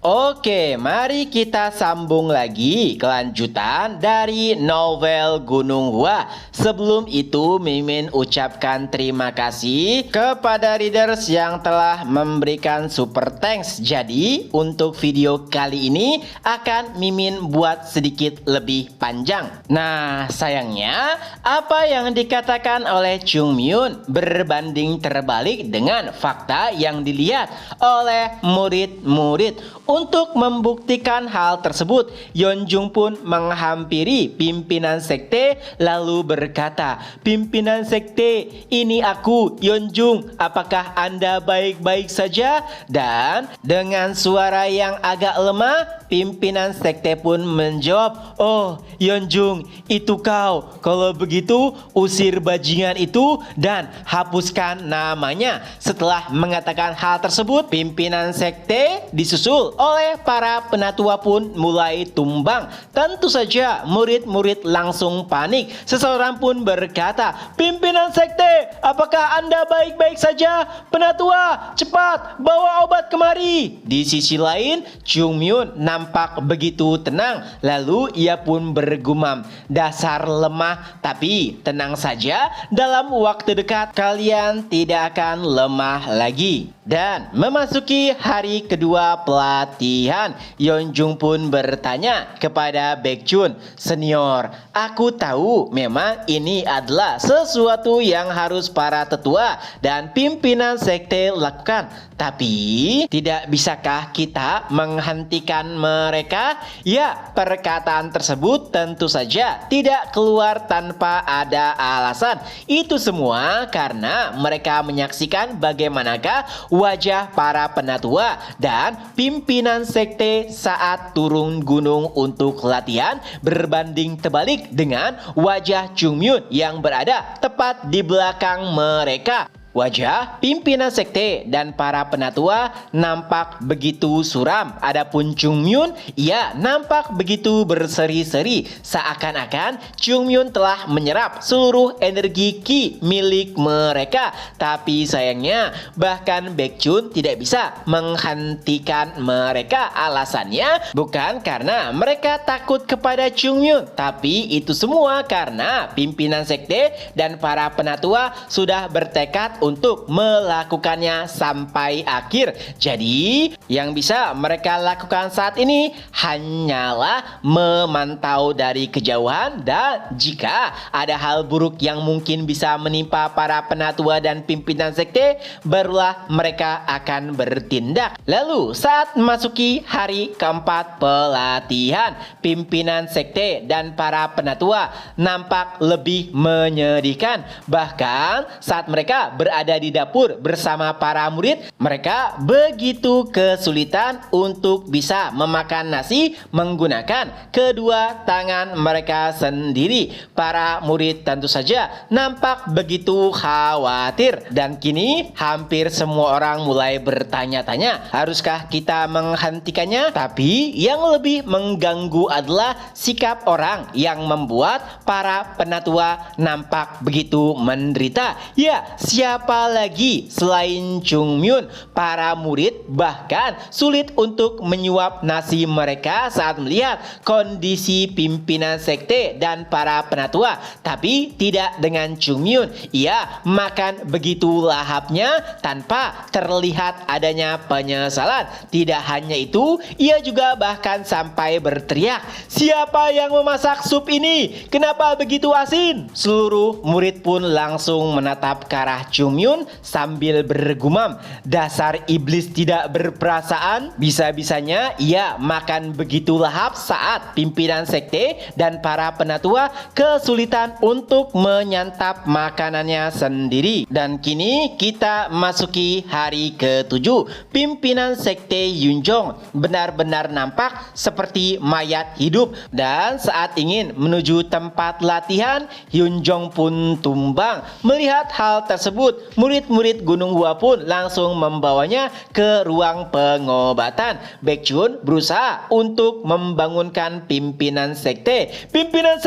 Oke, mari kita sambung lagi kelanjutan dari novel Gunung Hua. Sebelum itu, Mimin ucapkan terima kasih kepada readers yang telah memberikan super thanks. Jadi, untuk video kali ini akan Mimin buat sedikit lebih panjang. Nah, sayangnya apa yang dikatakan oleh Chung Myun berbanding terbalik dengan fakta yang dilihat oleh murid-murid. Untuk membuktikan hal tersebut, Yeonjung pun menghampiri pimpinan sekte lalu berkata, "Pimpinan sekte, ini aku, Yeonjung. Apakah Anda baik-baik saja?" Dan dengan suara yang agak lemah, pimpinan sekte pun menjawab, "Oh, Yeonjung, itu kau. Kalau begitu, usir bajingan itu dan hapuskan namanya." Setelah mengatakan hal tersebut, pimpinan sekte disusul oleh para penatua pun mulai tumbang. Tentu saja murid-murid langsung panik. Seseorang pun berkata, "Pimpinan sekte, apakah Anda baik-baik saja? Penatua, cepat bawa obat kemari." Di sisi lain, Chung Myun nampak begitu tenang. Lalu ia pun bergumam, "Dasar lemah, tapi tenang saja, dalam waktu dekat kalian tidak akan lemah lagi." Dan memasuki hari kedua pelatihan, Yeonjung pun bertanya kepada Baekjun, "Senior, aku tahu memang ini adalah sesuatu yang harus para tetua dan pimpinan sekte lakukan. Tapi, tidak bisakah kita menghentikan mereka?" Ya, perkataan tersebut tentu saja tidak keluar tanpa ada alasan. Itu semua karena mereka menyaksikan bagaimanakah wajah para penatua dan pimpinan sekte saat turun gunung untuk latihan berbanding terbalik dengan wajah Chung Myun yang berada tepat di belakang mereka. Wajah pimpinan sekte dan para penatua nampak begitu suram. Adapun Chung Myun, ia nampak begitu berseri-seri. Seakan-akan Chung Myun telah menyerap seluruh energi ki milik mereka. Tapi sayangnya, bahkan Baekjun tidak bisa menghentikan mereka. Alasannya bukan karena mereka takut kepada Chung Myun, tapi itu semua karena pimpinan sekte dan para penatua sudah bertekad untuk melakukannya sampai akhir. Jadi, yang bisa mereka lakukan saat ini hanyalah memantau dari kejauhan, dan jika ada hal buruk yang mungkin bisa menimpa para penatua dan pimpinan sekte, barulah mereka akan bertindak. Lalu, saat memasuki hari keempat pelatihan, pimpinan sekte dan para penatua nampak lebih menyedihkan. Bahkan, saat mereka berada di dapur bersama para murid, mereka begitu kesulitan untuk bisa memakan nasi menggunakan kedua tangan mereka sendiri. Para murid tentu saja nampak begitu khawatir, dan kini hampir semua orang mulai bertanya-tanya, haruskah kita menghentikannya? Tapi yang lebih mengganggu adalah sikap orang yang membuat para penatua nampak begitu menderita. Ya, siapa lagi selain Chung Myun? Para murid bahkan sulit untuk menyuap nasi mereka saat melihat kondisi pimpinan sekte dan para penatua. Tapi tidak dengan Chung Myun. Ia makan begitu lahapnya tanpa terlihat adanya penyesalan. Tidak hanya itu, ia juga bahkan sampai berteriak, "Siapa yang memasak sup ini? Kenapa begitu asin?" Seluruh murid pun langsung menatap ke arah Chung Myun sambil bergumam, "Dasar iblis tidak berperasaan. Bisa-bisanya ia makan begitu lahap saat pimpinan sekte dan para penatua kesulitan untuk menyantap makanannya sendiri." Dan kini kita masuki hari ke-7. Pimpinan sekte Yeonjung benar-benar nampak seperti mayat hidup, dan saat ingin menuju tempat latihan, Yeonjung pun tumbang. Melihat hal tersebut, tersebut, murid-murid Gunung Hua pun langsung membawanya ke ruang pengobatan. Baekjun berusaha untuk membangunkan pimpinan sekte. Pimpinan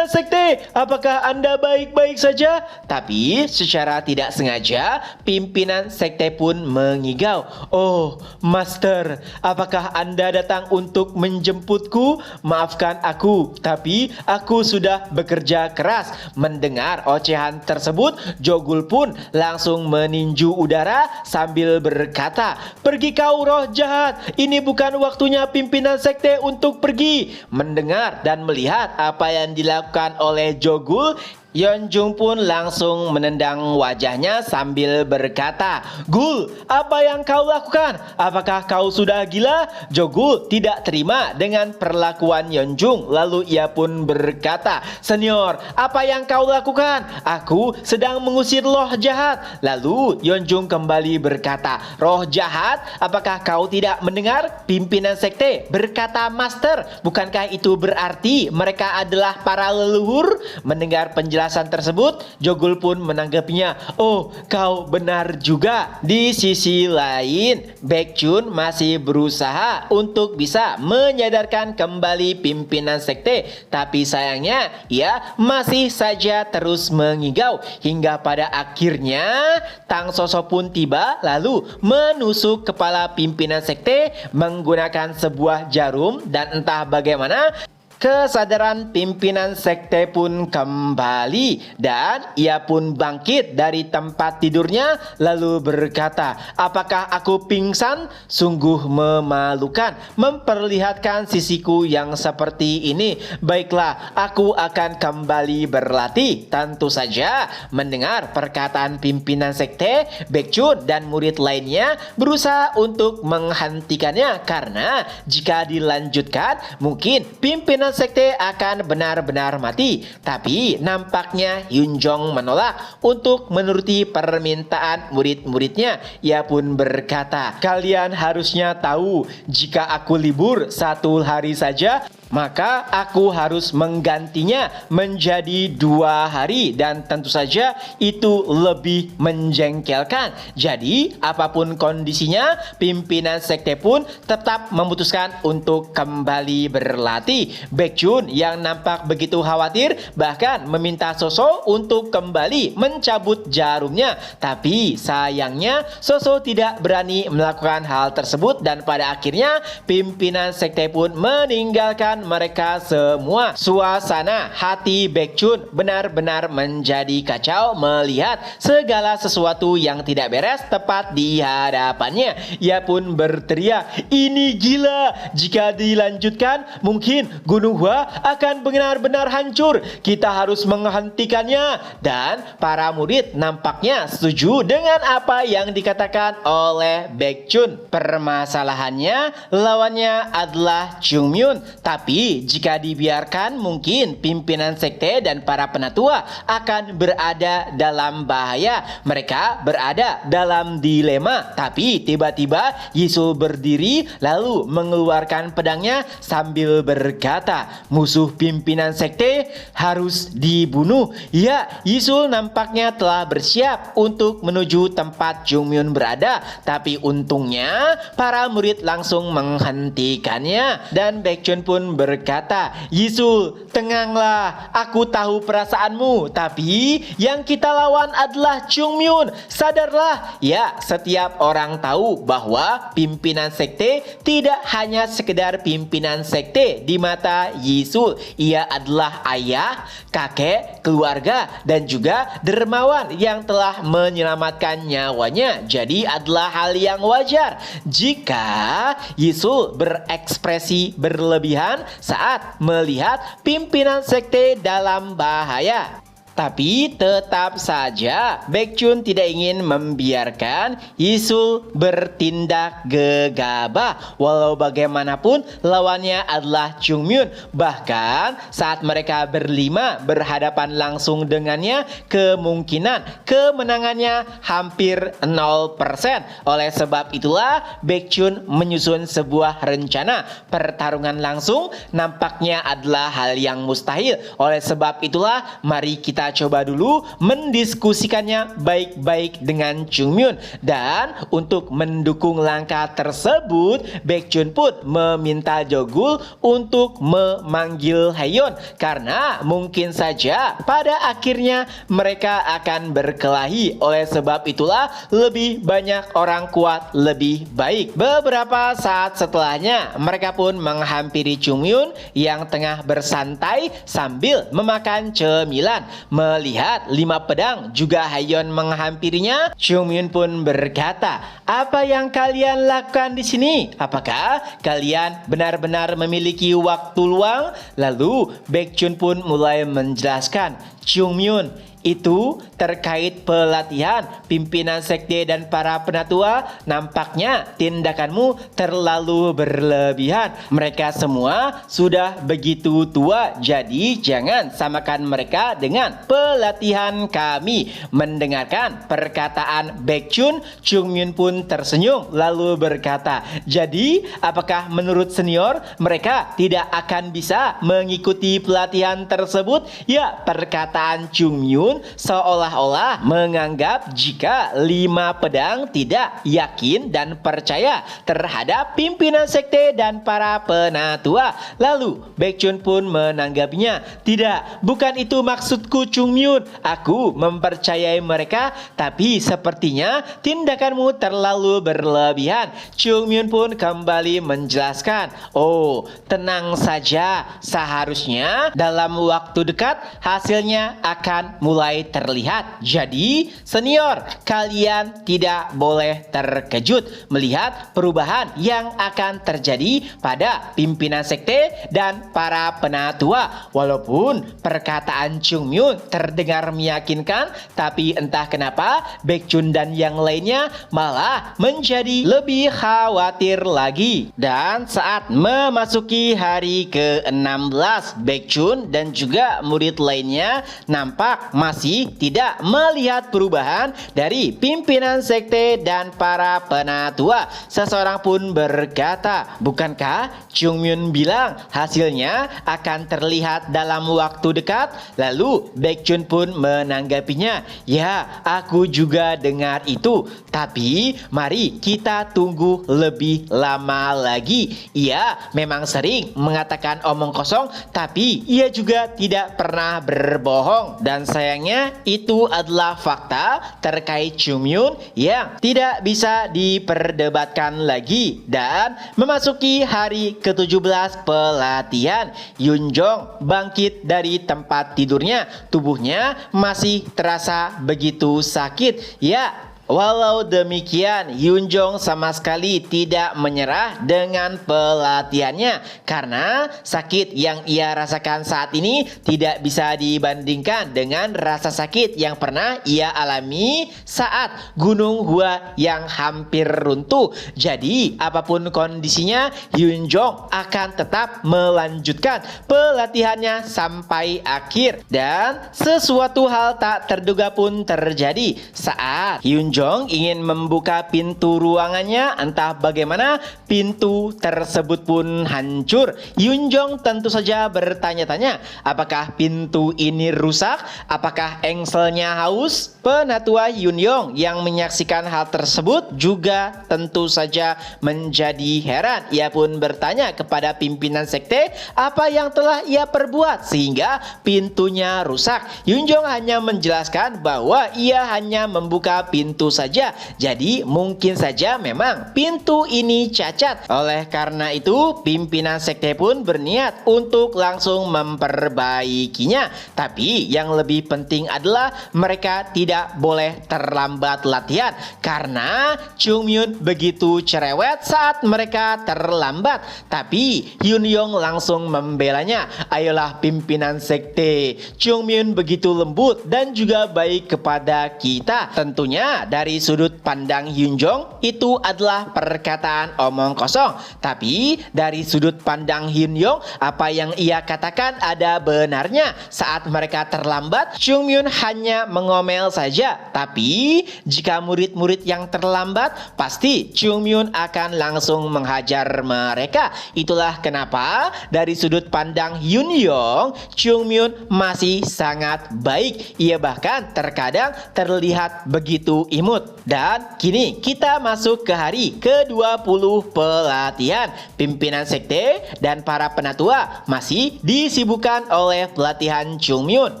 sekte, apakah Anda baik-baik saja? Tapi secara tidak sengaja, pimpinan sekte pun mengigau. Oh, Master, apakah Anda datang untuk menjemputku? Maafkan aku, tapi aku sudah bekerja keras. Mendengar ocehan tersebut, Jogul pun langsung meninju udara sambil berkata, "Pergi kau roh jahat, ini bukan waktunya pimpinan sekte untuk pergi." Mendengar dan melihat apa yang dilakukan oleh Jogul, Yeonjung pun langsung menendang wajahnya sambil berkata, "Gul, apa yang kau lakukan? Apakah kau sudah gila?" Jogul tidak terima dengan perlakuan Yeonjung, lalu ia pun berkata, "Senior, apa yang kau lakukan? Aku sedang mengusir roh jahat." Lalu Yeonjung kembali berkata, "Roh jahat? Apakah kau tidak mendengar?" Pimpinan sekte berkata, "Master, bukankah itu berarti mereka adalah para leluhur?" Mendengar penjelasan tersebut, Jogul pun menanggapinya, "Oh, kau benar juga." Di sisi lain, Baekjun masih berusaha untuk bisa menyadarkan kembali pimpinan sekte, tapi sayangnya ia masih saja terus mengigau hingga pada akhirnya Tang Soso pun tiba lalu menusuk kepala pimpinan sekte menggunakan sebuah jarum, dan entah bagaimana kesadaran pimpinan sekte pun kembali dan ia pun bangkit dari tempat tidurnya lalu berkata, "Apakah aku pingsan? Sungguh memalukan memperlihatkan sisiku yang seperti ini. Baiklah, aku akan kembali berlatih." Tentu saja mendengar perkataan pimpinan sekte, Baekjun dan murid lainnya berusaha untuk menghentikannya karena jika dilanjutkan mungkin pimpinan sekte akan benar-benar mati. Tapi nampaknya Yeonjung menolak untuk menuruti permintaan murid-muridnya. Ia pun berkata, "Kalian harusnya tahu, jika aku libur 1 hari saja, maka aku harus menggantinya menjadi 2 hari, dan tentu saja itu lebih menjengkelkan." Jadi apapun kondisinya, pimpinan sekte pun tetap memutuskan untuk kembali berlatih. Baekjun yang nampak begitu khawatir bahkan meminta Soso untuk kembali mencabut jarumnya, tapi sayangnya Soso tidak berani melakukan hal tersebut dan pada akhirnya pimpinan sekte pun meninggalkan mereka semua. Suasana hati Baekjun benar-benar menjadi kacau melihat segala sesuatu yang tidak beres tepat di hadapannya. Ia pun berteriak, "Ini gila! Jika dilanjutkan, mungkin Gunung Hua akan benar-benar hancur. Kita harus menghentikannya." Dan para murid nampaknya setuju dengan apa yang dikatakan oleh Baekjun. Permasalahannya, lawannya adalah Jungmyun. Tapi jika dibiarkan, mungkin pimpinan sekte dan para penatua akan berada dalam bahaya. Mereka berada dalam dilema. Tapi tiba-tiba Yisul berdiri lalu mengeluarkan pedangnya sambil berkata, "Musuh pimpinan sekte harus dibunuh." Ya, Yisul nampaknya telah bersiap untuk menuju tempat Jungmyun berada. Tapi untungnya para murid langsung menghentikannya dan Baekjun pun berkata, "Yisul, tenanglah. Aku tahu perasaanmu. Tapi yang kita lawan adalah Jungmyun. Sadarlah." Ya, setiap orang tahu bahwa pimpinan sekte tidak hanya sekedar pimpinan sekte di mata Yisul. Ia adalah ayah, kakek, keluarga, dan juga dermawan yang telah menyelamatkan nyawanya. Jadi adalah hal yang wajar jika Yisul berekspresi berlebihan saat melihat pimpinan sekte dalam bahaya. Tapi tetap saja Baekjun tidak ingin membiarkan Yisul bertindak gegabah. Walau bagaimanapun lawannya adalah Jungmyun. Bahkan saat mereka berlima berhadapan langsung dengannya, kemungkinan kemenangannya hampir 0%. Oleh sebab itulah Baekjun menyusun sebuah rencana. Pertarungan langsung nampaknya adalah hal yang mustahil. Oleh sebab itulah mari kita Kita coba dulu mendiskusikannya baik-baik dengan Chung Myun. Dan untuk mendukung langkah tersebut, Baekhyun pun meminta Jogul untuk memanggil Haeyeon karena mungkin saja pada akhirnya mereka akan berkelahi. Oleh sebab itulah lebih banyak orang kuat lebih baik. Beberapa saat setelahnya mereka pun menghampiri Chung Myun yang tengah bersantai sambil memakan cemilan. Melihat 5 pedang juga Haeyeon menghampirinya, Chung Myun pun berkata, "Apa yang kalian lakukan di sini? Apakah kalian benar-benar memiliki waktu luang?" Lalu Baekhyun pun mulai menjelaskan, "Chung Myun, itu terkait pelatihan pimpinan sekte dan para penatua. Nampaknya tindakanmu terlalu berlebihan. Mereka semua sudah begitu tua, jadi jangan samakan mereka dengan pelatihan kami." Mendengarkan perkataan Baekhyun, Chung Myun pun tersenyum lalu berkata, "Jadi apakah menurut senior mereka tidak akan bisa mengikuti pelatihan tersebut?" Ya, perkataan Chung Myun seolah-olah menganggap jika 5 pedang tidak yakin dan percaya terhadap pimpinan sekte dan para penatua. Lalu Baekhyun pun menanggapinya, "Tidak, bukan itu maksudku Chung Myun. Aku mempercayai mereka, tapi sepertinya tindakanmu terlalu berlebihan." Chung Myun pun kembali menjelaskan, "Oh, tenang saja. Seharusnya dalam waktu dekat hasilnya akan mulai terlihat. Jadi senior, kalian tidak boleh terkejut melihat perubahan yang akan terjadi pada pimpinan sekte dan para penatua." Walaupun perkataan Chung Myun terdengar meyakinkan, tapi entah kenapa Baekhyun dan yang lainnya malah menjadi lebih khawatir lagi. Dan saat memasuki hari ke-16, Baekhyun dan juga murid lainnya nampak masih tidak melihat perubahan dari pimpinan sekte dan para penatua. Seseorang pun berkata, "Bukankah Chung Myun bilang hasilnya akan terlihat dalam waktu dekat?" Lalu Baekhyun pun menanggapinya, "Ya, aku juga dengar itu. Tapi mari kita tunggu lebih lama lagi. Ia memang sering mengatakan omong kosong, tapi ia juga tidak pernah berbohong. Dan sayangnya itu adalah fakta terkait Chung Myun yang tidak bisa diperdebatkan lagi." Dan memasuki hari ke-17 pelatihan, Yoon Jong bangkit dari tempat tidurnya. Tubuhnya masih terasa begitu sakit. Ya, walau demikian, Yoon Jong sama sekali tidak menyerah dengan pelatihannya karena sakit yang ia rasakan saat ini tidak bisa dibandingkan dengan rasa sakit yang pernah ia alami saat Gunung Hua yang hampir runtuh. Jadi apapun kondisinya, Yoon Jong akan tetap melanjutkan pelatihannya sampai akhir. Dan sesuatu hal tak terduga pun terjadi saat Yoon Jong ingin membuka pintu ruangannya. Entah bagaimana pintu tersebut pun hancur. Yoon Jong tentu saja bertanya-tanya, apakah pintu ini rusak? Apakah engselnya haus? Penatua Yoon Yong yang menyaksikan hal tersebut juga tentu saja menjadi heran. Ia pun bertanya kepada pimpinan sekte apa yang telah ia perbuat sehingga pintunya rusak. Yoon Jong hanya menjelaskan bahwa ia hanya membuka pintu saja, jadi mungkin saja memang pintu ini cacat. Oleh karena itu pimpinan sekte pun berniat untuk langsung memperbaikinya. Tapi yang lebih penting adalah mereka tidak boleh terlambat latihan karena Chung Myun begitu cerewet saat mereka terlambat. Tapi Yoon Yong langsung membelanya, "Ayolah pimpinan sekte, Chung Myun begitu lembut dan juga baik kepada kita. Tentunya dari sudut pandang Hyun Jong itu adalah perkataan omong kosong. Tapi dari sudut pandang Hyun Yong, apa yang ia katakan ada benarnya. Saat mereka terlambat, Chung Myun hanya mengomel saja. Tapi jika murid-murid yang terlambat, pasti Chung Myun akan langsung menghajar mereka. Itulah kenapa dari sudut pandang Hyun Yong, Chung Myun masih sangat baik. Ia bahkan terkadang terlihat begitu imut. Dan kini kita masuk ke hari ke-20 pelatihan. Pimpinan sekte dan para penatua masih disibukkan oleh pelatihan Chung Myun.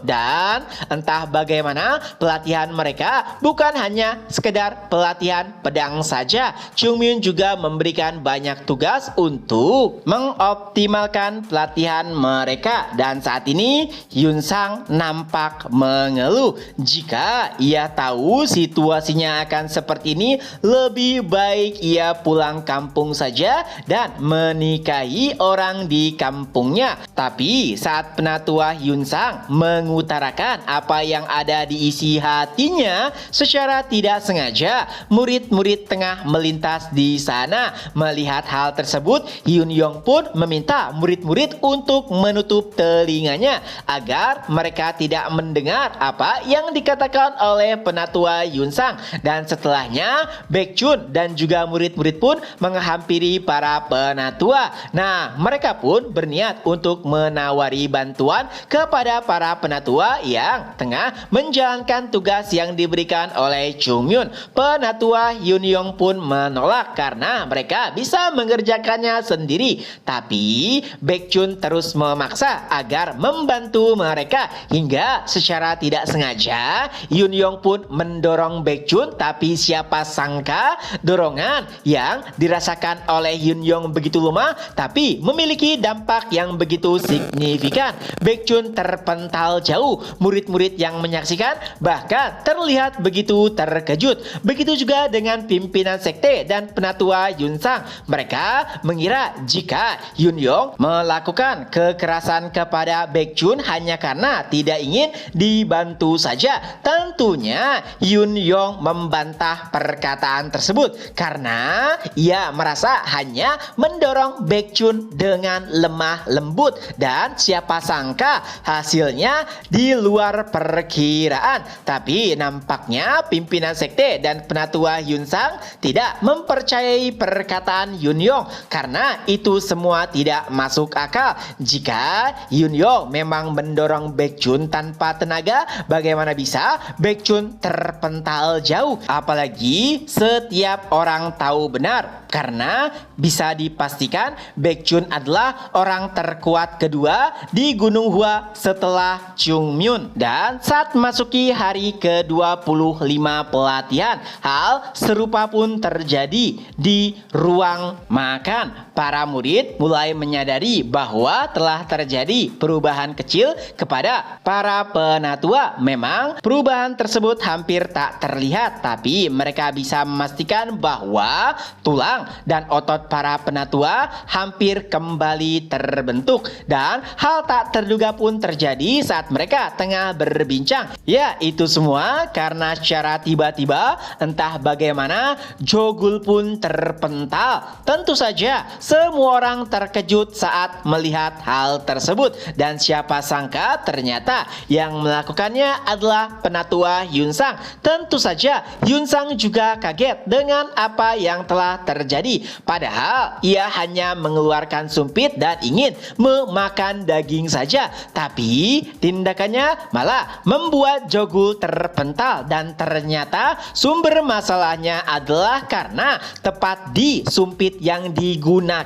Dan entah bagaimana pelatihan mereka bukan hanya sekedar pelatihan pedang saja. Chung Myun juga memberikan banyak tugas untuk mengoptimalkan pelatihan mereka. Dan saat ini Hyun Sang nampak mengeluh. Jika ia tahu situasinya akan seperti ini, lebih baik ia pulang kampung saja dan menikahi orang di kampungnya. Tapi saat penatua Hyun Sang mengutarakan apa yang ada di isi hatinya, secara tidak sengaja murid-murid tengah melintas di sana. Melihat hal tersebut, Hyun Yong pun meminta murid-murid untuk menutup telinganya agar mereka tidak mendengar apa yang dikatakan oleh penatua Hyun Sang. Dan setelahnya Baekjun dan juga murid-murid pun menghampiri para penatua. Nah, mereka pun berniat untuk menawari bantuan kepada para penatua yang tengah menjalankan tugas yang diberikan oleh Chung Myun. Penatua Hyun Yong pun menolak karena mereka bisa mengerjakannya sendiri. Tapi Baekjun terus memaksa agar membantu mereka, hingga secara tidak sengaja Hyun Yong pun mendorong Baekjun. Tapi siapa sangka dorongan yang dirasakan oleh Hyun Yong begitu lemah tapi memiliki dampak yang begitu signifikan. Baekjun terpental jauh. Murid-murid yang menyaksikan bahkan terlihat begitu terkejut. Begitu juga dengan pimpinan sekte dan penatua Hyun Sang. Mereka mengira jika Hyun Yong melakukan kekerasan kepada Baekjun hanya karena tidak ingin dibantu saja. Tentunya Hyun Yong membantah perkataan tersebut karena ia merasa hanya mendorong Baekjun dengan lemah lembut, dan siapa sangka hasilnya di luar perkiraan. Tapi nampaknya pimpinan sekte dan penatua Hyun Sang tidak mempercayai perkataan Hyun Yong karena itu semua tidak masuk akal. Jika Hyun Yong memang mendorong Baekjun tanpa tenaga, bagaimana bisa Baekjun terpental jauh? Apalagi setiap orang tahu benar, karena bisa dipastikan Baekjun adalah orang terkuat kedua di Gunung Hua setelah Chung Myun. Dan saat memasuki hari ke-25 pelatihan, hal serupa pun terjadi di ruang makan. Para murid mulai menyadari bahwa telah terjadi perubahan kecil kepada para penatua. Memang perubahan tersebut hampir tak terlihat, tapi mereka bisa memastikan bahwa tulang dan otot para penatua hampir kembali terbentuk. Dan hal tak terduga pun terjadi saat mereka tengah berbincang. Ya, itu semua karena secara tiba-tiba entah bagaimana Jogul pun terpental. Tentu saja semua orang terkejut saat melihat hal tersebut, dan siapa sangka ternyata yang melakukannya adalah penatua Hyun Sang. Tentu saja Hyun Sang juga kaget dengan apa yang telah terjadi. Padahal ia hanya mengeluarkan sumpit dan ingin memakan daging saja. Tapi tindakannya malah membuat Jogul terpental, dan ternyata sumber masalahnya adalah karena tepat di sumpit yang digunakan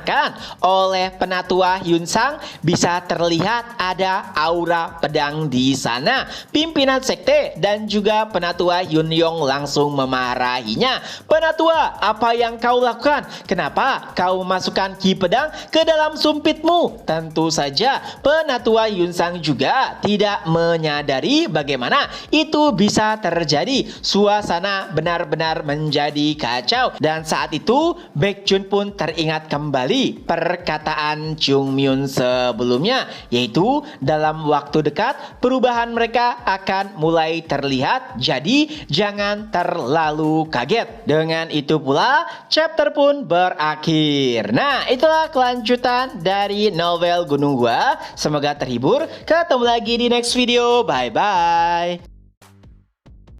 oleh penatua Hyun Sang bisa terlihat ada aura pedang di sana. Pimpinan sekte dan juga penatua Hyun Yong langsung memarahinya. "Penatua, apa yang kau lakukan? Kenapa kau masukkan ki pedang ke dalam sumpitmu?" Tentu saja penatua Hyun Sang juga tidak menyadari bagaimana itu bisa terjadi. Suasana benar-benar menjadi kacau, dan saat itu Baekjun pun teringat kembali perkataan Chung Myun sebelumnya, yaitu dalam waktu dekat perubahan mereka akan mulai terlihat. Jadi jangan jangan terlalu kaget. Dengan itu pula, chapter pun berakhir. Nah, itulah kelanjutan dari novel Gunung Gua. Semoga terhibur. Ketemu lagi di next video. Bye-bye.